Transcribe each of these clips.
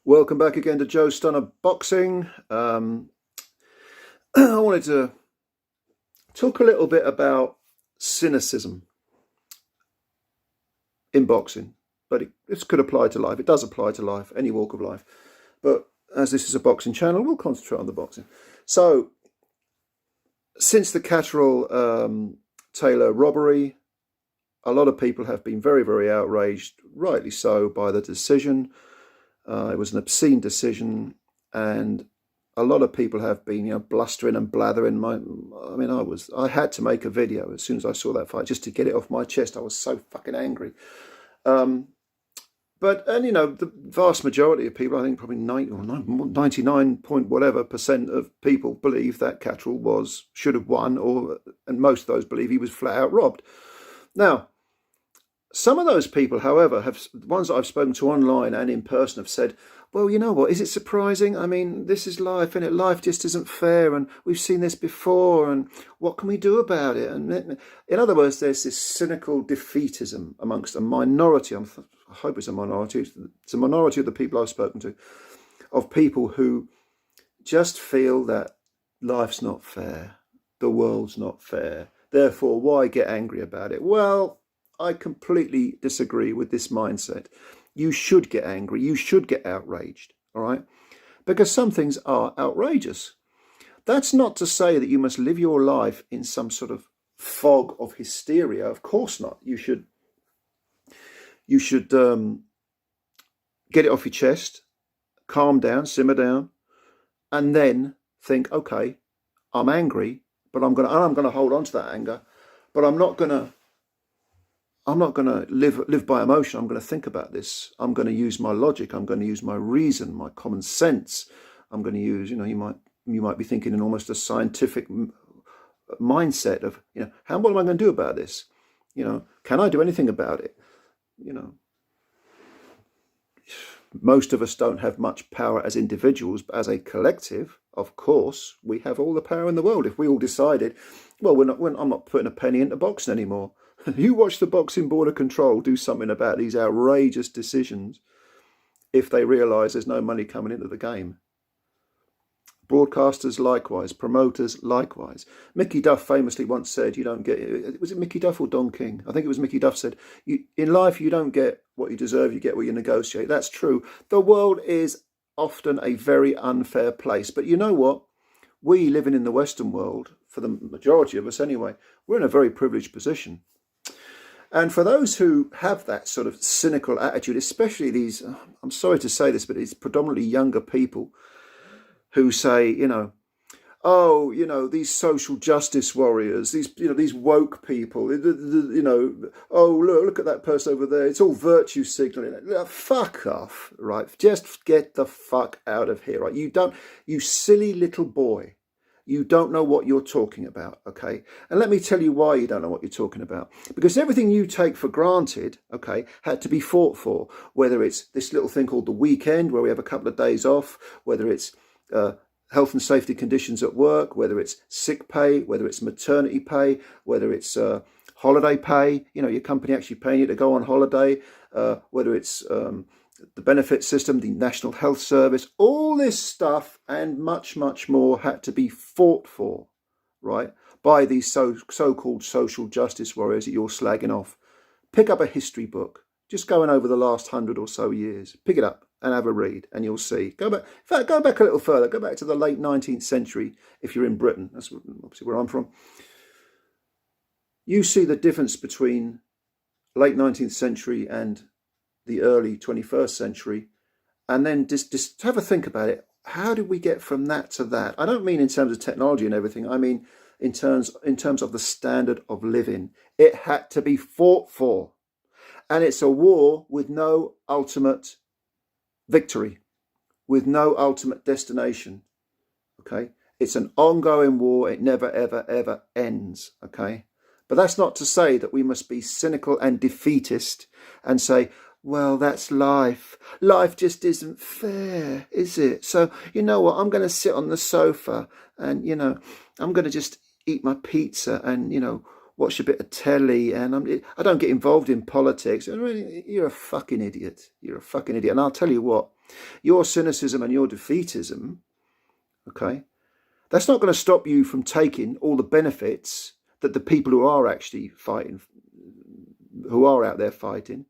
Welcome back again to Joe Stunner Boxing. I wanted to talk a little bit about cynicism in boxing, but this could apply to life. It does apply to life, any walk of life. But as this is a boxing channel, we'll concentrate on the boxing. So, since the Catterall Taylor robbery, a lot of people have been very, very outraged, rightly so, by the decision. It was an obscene decision, and a lot of people have been, blustering and blathering. I had to make a video as soon as I saw that fight just to get it off my chest. I was so fucking angry. The vast majority of people, I think probably 99 point whatever percent of people believe that Catterall should have won, and most of those believe he was flat out robbed. Now, some of those people, however, ones that I've spoken to online and in person, have said, well, you know what, is it surprising? I mean, this is life, and Life just isn't fair, and we've seen this before, and what can we do about it? And in other words, there's this cynical defeatism amongst a minority, I hope it's a minority of the people I've spoken to, of people who just feel that life's not fair, the world's not fair, therefore why get angry about it? Well, I completely disagree with this mindset. You should get angry. You should get outraged, all right? Because some things are outrageous. That's not to say that you must live your life in some sort of fog of hysteria. Of course not. You should get it off your chest, calm down, simmer down, and then think, okay, I'm angry, but I'm gonna hold on to that anger, but I'm not gonna live by emotion. I'm going to think about this. I'm going to use my logic. I'm going to use my reason, my common sense. I'm going to use, you might be thinking in almost a scientific mindset of, what am I going to do about this? Can I do anything about it? Most of us don't have much power as individuals, but as a collective, of course, we have all the power in the world. If we all decided, well, I'm not putting a penny into boxing anymore. You watch the Boxing Board of Control do something about these outrageous decisions if they realise there's no money coming into the game. Broadcasters likewise, promoters likewise. Mickey Duff famously once said, was it Mickey Duff or Don King? I think it was Mickey Duff said, in life you don't get what you deserve, you get what you negotiate. That's true. The world is often a very unfair place. But you know what? We living in the Western world, for the majority of us anyway, we're in a very privileged position. And for those who have that sort of cynical attitude, especially these, I'm sorry to say this, but it's predominantly younger people who say, these social justice warriors, these woke people, look at that person over there. It's all virtue signaling. Fuck off, right? Just get the fuck out of here, right? You silly little boy. You don't know what you're talking about, okay? And let me tell you why you don't know what you're talking about. Because everything you take for granted, okay, had to be fought for. Whether it's this little thing called the weekend, where we have a couple of days off, whether it's health and safety conditions at work, whether it's sick pay, whether it's maternity pay, whether it's holiday pay, your company actually paying you to go on holiday, whether it's the benefit system, the National Health Service, all this stuff and much, much more had to be fought for, right, by these so-called social justice warriors that you're slagging off. Pick up a history book, just going over the last 100 or so years. Pick it up and have a read, and you'll see. Go back. In fact, go back a little further. Go back to the late 19th century if you're in Britain. That's obviously where I'm from. You see the difference between late 19th century and the early 21st century, and then just have a think about it. How did we get from that to that? I don't mean in terms of technology and everything. I mean in terms of the standard of living. It had to be fought for, and it's a war with no ultimate victory, with no ultimate destination. Okay, it's an ongoing war. It never, ever, ever ends. Okay, but that's not to say that we must be cynical and defeatist and say, well, that's life. Life just isn't fair, is it? So, you know what? I'm going to sit on the sofa and, I'm going to just eat my pizza and, watch a bit of telly, and I don't get involved in politics. You're a fucking idiot. You're a fucking idiot. And I'll tell you what, Your cynicism and your defeatism, okay, that's not going to stop you from taking all the benefits that the people who are actually fighting, who are out there fighting,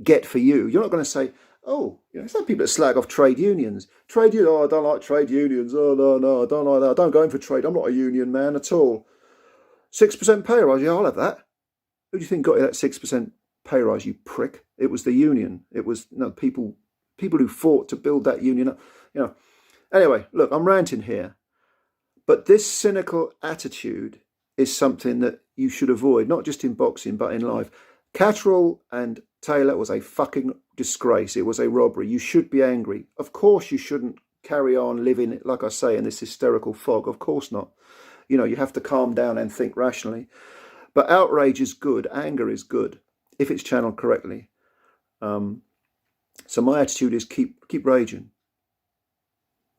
get for you. You're not going to say, oh, you know, some people that slag off trade unions. Trade union, oh, I don't like trade unions. Oh, no, I don't like that. I don't go in for trade. I'm not a union man at all. 6% pay rise, yeah, I'll have that. Who do you think got you that 6% pay rise, you prick? It was the union. It was, you know, people who fought to build that union up. You know. Anyway, look, I'm ranting here. But this cynical attitude is something that you should avoid, not just in boxing, but in life. Catterall and Taylor was a fucking disgrace. It was a robbery. You should be angry. Of course you shouldn't carry on living, like I say, in this hysterical fog. Of course not. You know, you have to calm down and think rationally. But outrage is good. Anger is good, if it's channeled correctly. So my attitude is keep raging.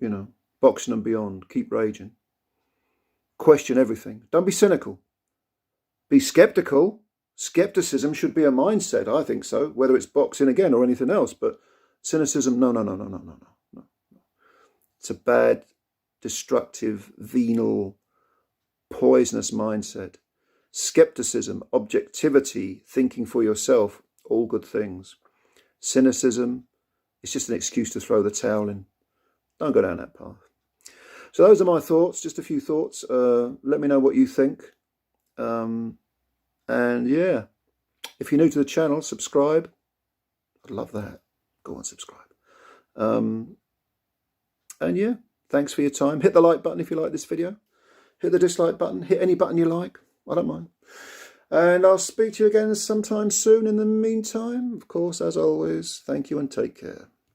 You know, boxing and beyond. Keep raging. Question everything. Don't be cynical. Be skeptical. Skepticism should be a mindset, I think so, whether it's boxing again or anything else. But cynicism, no. It's a bad, destructive, venal, poisonous mindset. Skepticism, objectivity, thinking for yourself, all good things. Cynicism, it's just an excuse to throw the towel in. Don't go down that path. So those are my thoughts, just a few thoughts. Let me know what you think. And yeah, if you're new to the channel, subscribe. I'd love that. Go on, subscribe. And yeah, thanks for your time. Hit the like button if you like this video. Hit the dislike button. Hit any button you like. I don't mind. And I'll speak to you again sometime soon. In the meantime, of course, as always, thank you and take care.